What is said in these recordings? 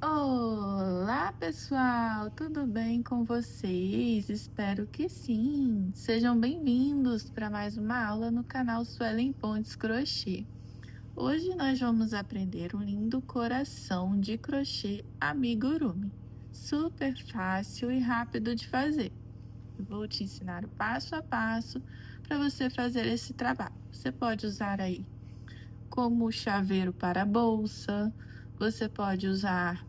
Olá, pessoal! Tudo bem com vocês? Espero que sim! Sejam bem-vindos para mais uma aula no canal Suelen Pontes Crochê. Hoje nós vamos aprender um lindo coração de crochê amigurumi. Super fácil e rápido de fazer. Eu vou te ensinar o passo a passo para você fazer esse trabalho. Você pode usar aí como chaveiro para a bolsa, você pode usar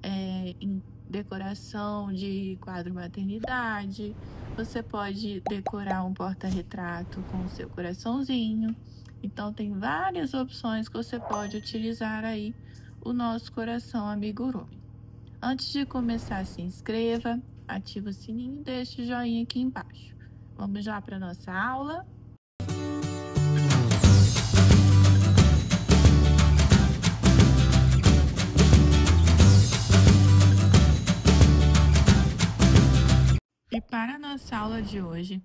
em decoração de quadro maternidade, você pode decorar um porta-retrato com o seu coraçãozinho. Então, tem várias opções que você pode utilizar aí o nosso coração amigurumi. Antes de começar, se inscreva, ativa o sininho e deixe o joinha aqui embaixo. Vamos lá para a nossa aula? E para a nossa aula de hoje,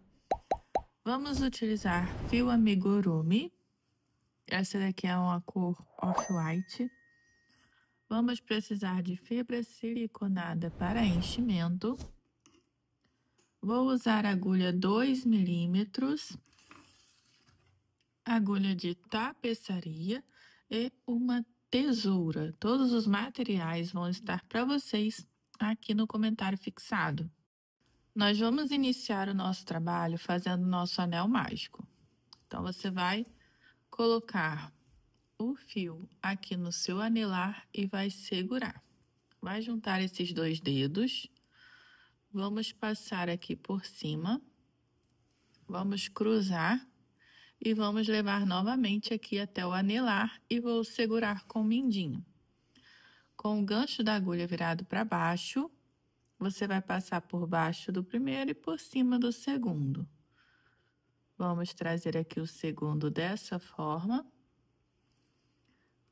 vamos utilizar fio amigurumi. Essa daqui é uma cor off-white. Vamos precisar de fibra siliconada para enchimento. Vou usar agulha 2 milímetros, agulha de tapeçaria e uma tesoura. Todos os materiais vão estar para vocês aqui no comentário fixado. Nós vamos iniciar o nosso trabalho fazendo o nosso anel mágico. Então, você vai colocar o fio aqui no seu anelar e vai segurar. Vai juntar esses dois dedos. Vamos passar aqui por cima. Vamos cruzar e vamos levar novamente aqui até o anelar e vou segurar com o mindinho. Com o gancho da agulha virado para baixo, você vai passar por baixo do primeiro e por cima do segundo. Vamos trazer aqui o segundo dessa forma.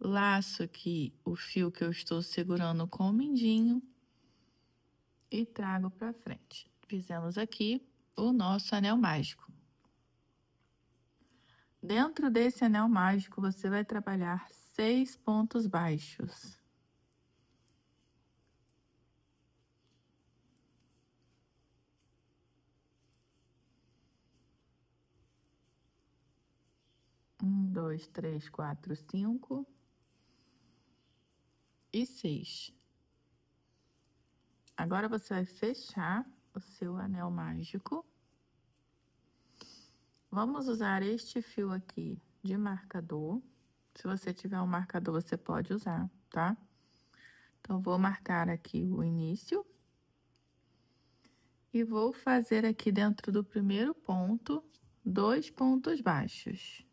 Laço aqui o fio que eu estou segurando com o mindinho e trago para frente. Fizemos aqui o nosso anel mágico. Dentro desse anel mágico, você vai trabalhar 6 pontos baixos. Um, dois, três, quatro, 5 e 6. Agora, você vai fechar o seu anel mágico. Vamos usar este fio aqui de marcador. Se você tiver um marcador, você pode usar, tá? Então, vou marcar aqui o início. E vou fazer aqui dentro do primeiro ponto, 2 pontos baixos.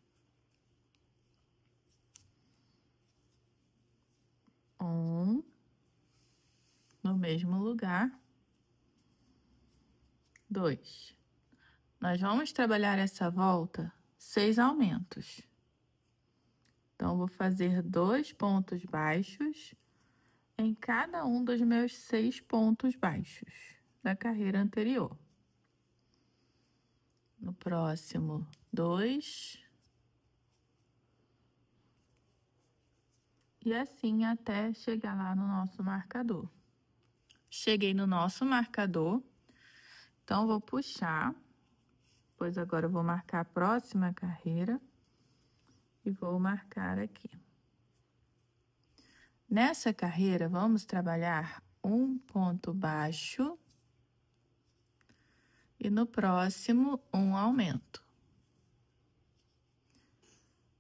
Um, no mesmo lugar. 2. Nós vamos trabalhar essa volta 6 aumentos. Então, vou fazer 2 pontos baixos em cada um dos meus 6 pontos baixos da carreira anterior. No próximo, 2. E assim até chegar lá no nosso marcador. Cheguei no nosso marcador, então vou puxar, pois agora eu vou marcar a próxima carreira e vou marcar aqui. Nessa carreira, vamos trabalhar um ponto baixo e no próximo, um aumento.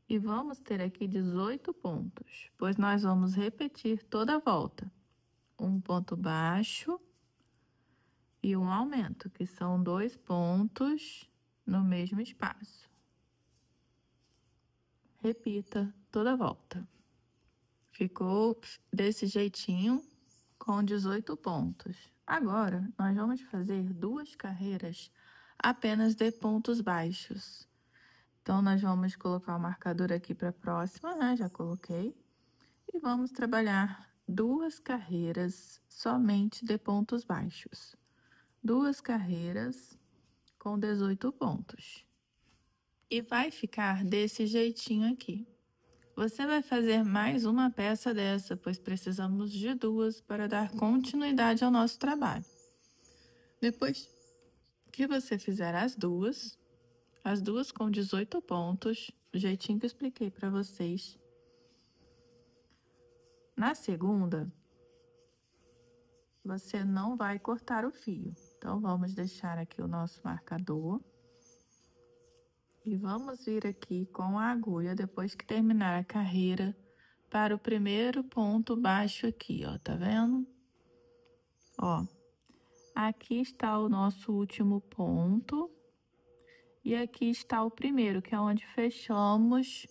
E vamos ter aqui 18 pontos, pois nós vamos repetir toda a volta. Um ponto baixo e um aumento, que são 2 pontos no mesmo espaço. Repita toda a volta. Ficou desse jeitinho, com 18 pontos. Agora, nós vamos fazer 2 carreiras apenas de pontos baixos. Então, nós vamos colocar o marcador aqui para a próxima, né? Já coloquei. E vamos trabalhar 2 carreiras somente de pontos baixos. 2 carreiras com 18 pontos. E vai ficar desse jeitinho aqui. Você vai fazer mais uma peça dessa, pois precisamos de 2 para dar continuidade ao nosso trabalho. Depois que você fizer as duas com 18 pontos, do jeitinho que eu expliquei para vocês, na segunda, você não vai cortar o fio. Então, vamos deixar aqui o nosso marcador. E vamos vir aqui com a agulha, depois que terminar a carreira, para o primeiro ponto baixo aqui, ó, tá vendo? Ó, aqui está o nosso último ponto. E aqui está o primeiro, que é onde fechamos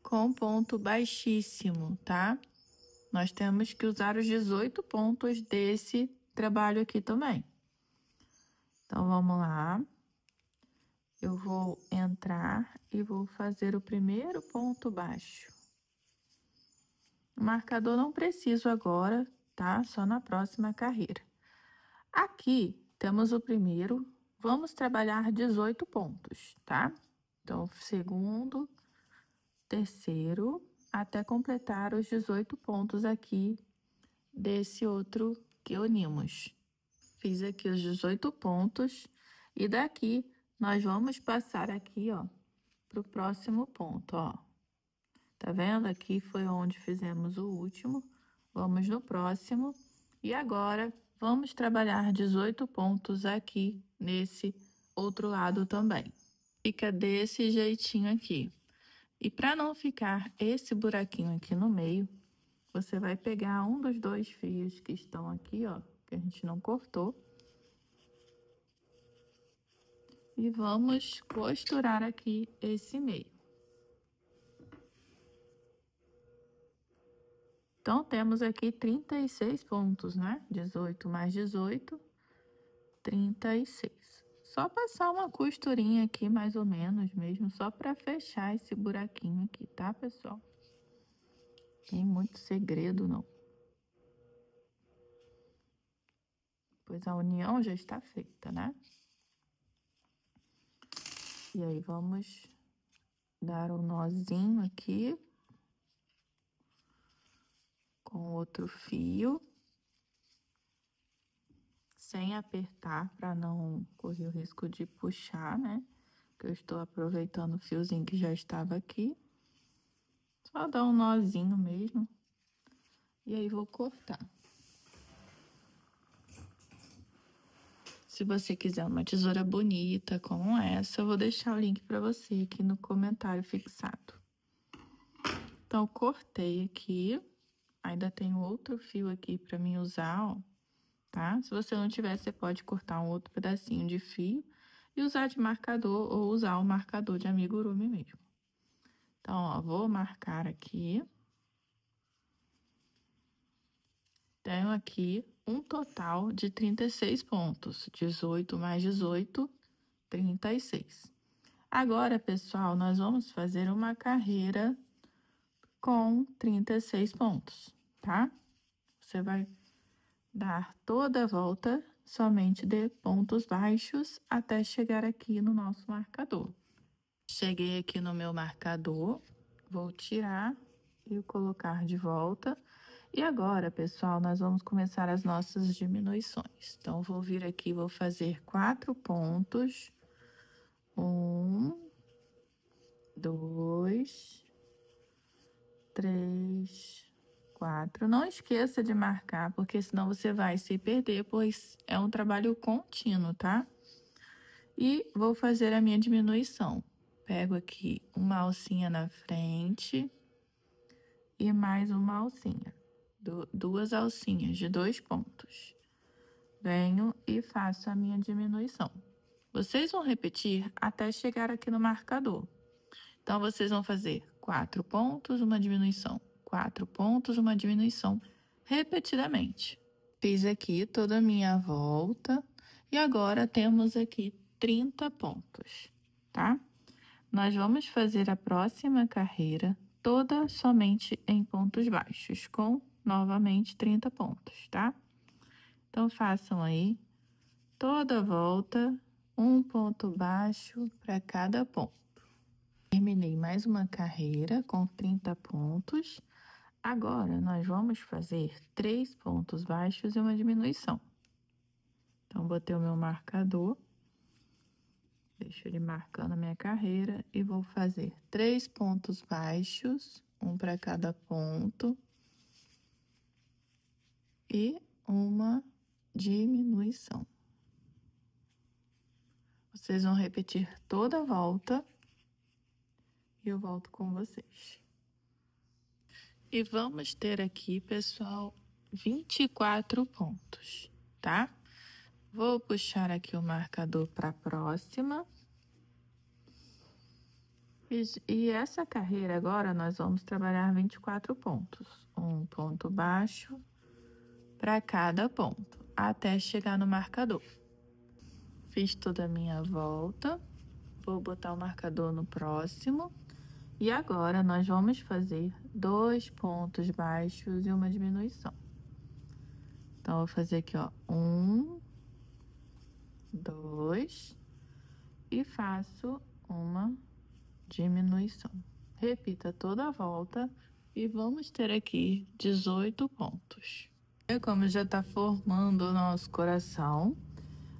com ponto baixíssimo, tá? Nós temos que usar os 18 pontos desse trabalho aqui também. Então, vamos lá. Eu vou entrar e vou fazer o primeiro ponto baixo. O marcador não preciso agora, tá? Só na próxima carreira. Aqui temos o primeiro, vamos trabalhar 18 pontos, tá? Então, segundo, terceiro, até completar os 18 pontos aqui desse outro que unimos. Fiz aqui os 18 pontos e daqui nós vamos passar aqui, ó, pro próximo ponto, ó. Tá vendo? Aqui foi onde fizemos o último. Vamos no próximo. E agora, vamos trabalhar 18 pontos aqui nesse outro lado também. Fica desse jeitinho aqui. E para não ficar esse buraquinho aqui no meio, você vai pegar um dos 2 fios que estão aqui, ó, que a gente não cortou. E vamos costurar aqui esse meio. Então, temos aqui 36 pontos, né? 18 mais 18, 36. Só passar uma costurinha aqui, mais ou menos mesmo, só para fechar esse buraquinho aqui, tá, pessoal? Tem muito segredo, não. Pois a união já está feita, né? E aí, vamos dar um nozinho aqui com outro fio, sem apertar para não correr o risco de puxar, né? Que eu estou aproveitando o fiozinho que já estava aqui. Só dar um nozinho mesmo. E aí, vou cortar. Se você quiser uma tesoura bonita como essa, eu vou deixar o link para você aqui no comentário fixado. Então, cortei aqui. Ainda tem outro fio aqui para mim usar, ó, tá? Se você não tiver, você pode cortar um outro pedacinho de fio e usar de marcador ou usar o marcador de amigurumi mesmo. Então, ó, vou marcar aqui. Tenho aqui um total de 36 pontos. 18 mais 18, 36. Agora, pessoal, nós vamos fazer uma carreira com 36 pontos, tá? Você vai dar toda a volta somente de pontos baixos até chegar aqui no nosso marcador. Cheguei aqui no meu marcador, vou tirar e colocar de volta. E agora, pessoal, nós vamos começar as nossas diminuições. Então, vou vir aqui, vou fazer 4 pontos. 1, 2, 3, 4. Não esqueça de marcar, porque senão você vai se perder, pois é um trabalho contínuo, tá? E vou fazer a minha diminuição. Pego aqui uma alcinha na frente e mais uma alcinha. Duas alcinhas de 2 pontos. Venho e faço a minha diminuição. Vocês vão repetir até chegar aqui no marcador. Então, vocês vão fazer 4 pontos, uma diminuição. 4 pontos, uma diminuição, repetidamente. Fiz aqui toda a minha volta e agora temos aqui 30 pontos, tá? Nós vamos fazer a próxima carreira toda somente em pontos baixos, com novamente 30 pontos, tá? Então, façam aí toda a volta, um ponto baixo para cada ponto. Terminei mais uma carreira com 30 pontos. Agora, nós vamos fazer 3 pontos baixos e uma diminuição. Então, botei o meu marcador, deixo ele marcando a minha carreira e vou fazer 3 pontos baixos, um para cada ponto, e uma diminuição. Vocês vão repetir toda a volta e eu volto com vocês. E vamos ter aqui, pessoal, 24 pontos, tá? Vou puxar aqui o marcador para a próxima. E essa carreira agora nós vamos trabalhar 24 pontos. Um ponto baixo para cada ponto, até chegar no marcador. Fiz toda a minha volta. Vou botar o marcador no próximo. E agora, nós vamos fazer 2 pontos baixos e uma diminuição. Então, vou fazer aqui, ó, 1, 2, e faço uma diminuição. Repita toda a volta e vamos ter aqui 18 pontos. É como já tá formando o nosso coração.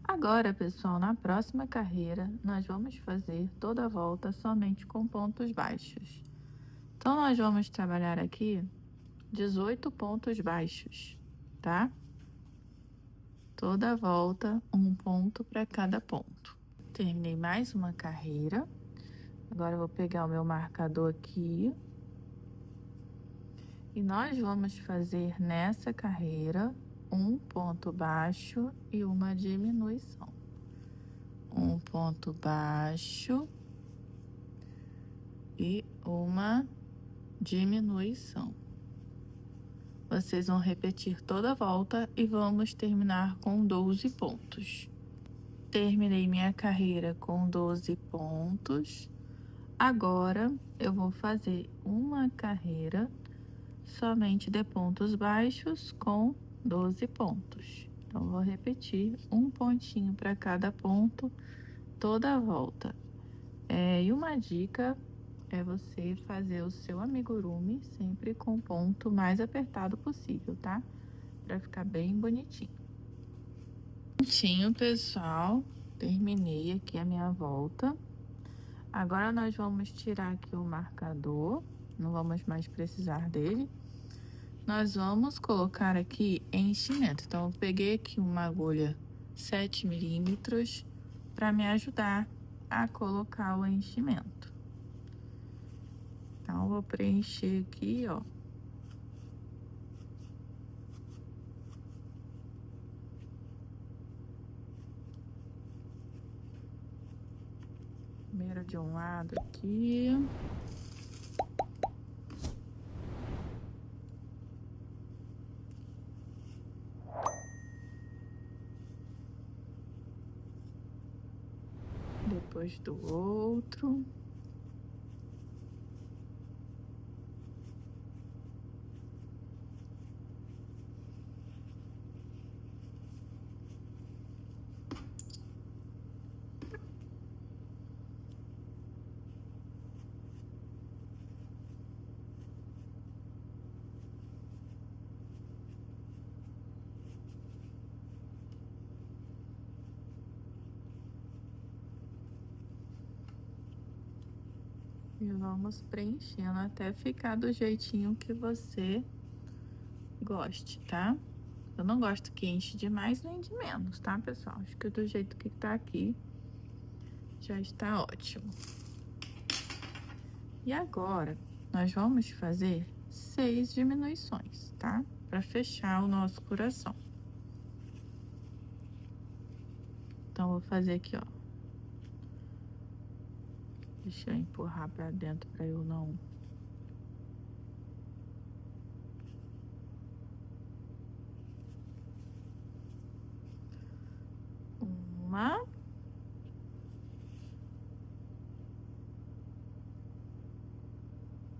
Agora, pessoal, na próxima carreira, nós vamos fazer toda a volta somente com pontos baixos. Então, nós vamos trabalhar aqui 18 pontos baixos, tá? Toda a volta, um ponto para cada ponto. Terminei mais uma carreira. Agora, eu vou pegar o meu marcador aqui. E nós vamos fazer nessa carreira um ponto baixo e uma diminuição. Um ponto baixo e uma diminuição. Vocês vão repetir toda a volta e vamos terminar com 12 pontos. Terminei minha carreira com 12 pontos. Agora, eu vou fazer uma carreira somente de pontos baixos com 12 pontos. Então, vou repetir um pontinho para cada ponto toda a volta. E uma dica é você fazer o seu amigurumi sempre com o ponto mais apertado possível, tá? Para ficar bem bonitinho. Prontinho, pessoal. Terminei aqui a minha volta. Agora, nós vamos tirar aqui o marcador. Não vamos mais precisar dele. Nós vamos colocar aqui enchimento. Então, eu peguei aqui uma agulha 7 milímetros para me ajudar a colocar o enchimento. Então, eu vou preencher aqui, ó. Primeiro de um lado aqui. Depois do outro. E vamos preenchendo até ficar do jeitinho que você goste, tá? Eu não gosto que enche de mais nem de menos, tá, pessoal? Acho que do jeito que tá aqui já está ótimo. E agora, nós vamos fazer 6 diminuições, tá? Para fechar o nosso coração. Então, vou fazer aqui, ó. Deixa eu empurrar para dentro para eu não... Uma...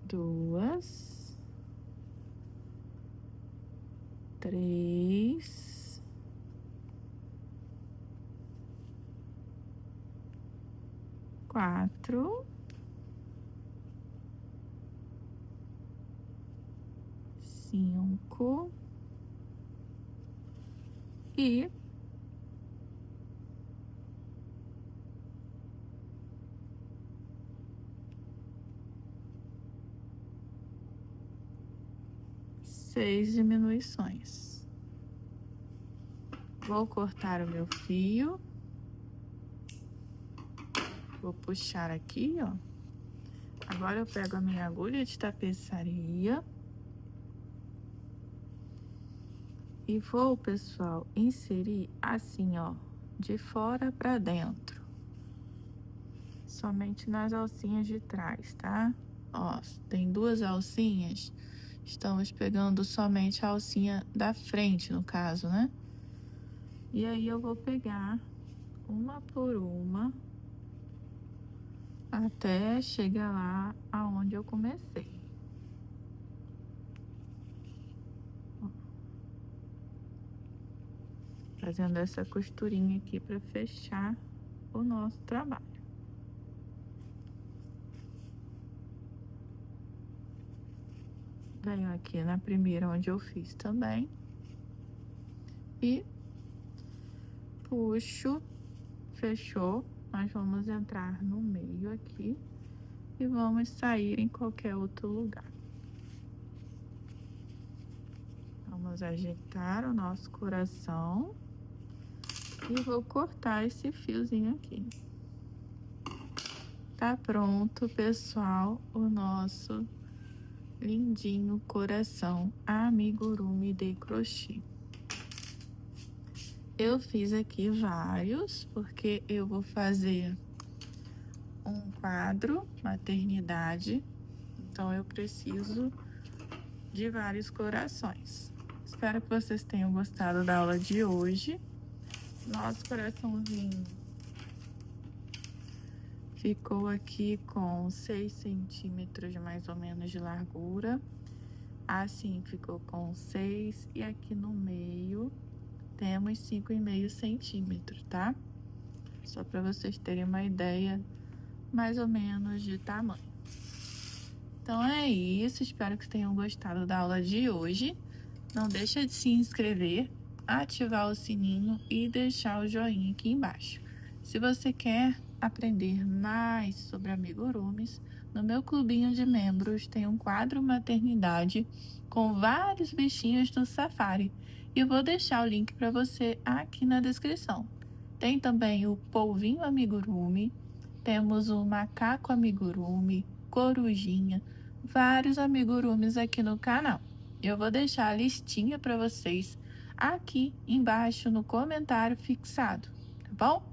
Duas... Três... Quatro... 5 e 6 diminuições. Vou cortar o meu fio. Vou puxar aqui, ó. Agora eu pego a minha agulha de tapeçaria. E vou, pessoal, inserir assim, ó, de fora para dentro. Somente nas alcinhas de trás, tá? Ó, tem 2 alcinhas. Estamos pegando somente a alcinha da frente, no caso, né? E aí eu vou pegar uma por uma até chegar lá aonde eu comecei. Fazendo essa costurinha aqui para fechar o nosso trabalho. Venho aqui na primeira onde eu fiz também e puxo, fechou. Nós vamos entrar no meio aqui e vamos sair em qualquer outro lugar. Vamos ajeitar o nosso coração e vou cortar esse fiozinho aqui. Tá pronto, pessoal, o nosso lindinho coração amigurumi de crochê. Eu fiz aqui vários, porque eu vou fazer um quadro maternidade, então eu preciso de vários corações. Espero que vocês tenham gostado da aula de hoje. Nosso coraçãozinho ficou aqui com 6 centímetros mais ou menos de largura. Assim ficou com 6 e aqui no meio temos 5,5 centímetros, tá? Só para vocês terem uma ideia mais ou menos de tamanho. Então é isso, espero que tenham gostado da aula de hoje. Não deixa de se inscrever, ativar o sininho e deixar o joinha aqui embaixo. Se você quer aprender mais sobre amigurumis, no meu clubinho de membros tem um quadro maternidade com vários bichinhos do safari. E eu vou deixar o link para você aqui na descrição. Tem também o polvinho amigurumi, temos o macaco amigurumi, corujinha, vários amigurumis aqui no canal. Eu vou deixar a listinha para vocês aqui embaixo no comentário fixado, tá bom?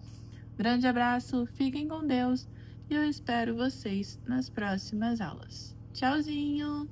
Grande abraço, fiquem com Deus e eu espero vocês nas próximas aulas. Tchauzinho!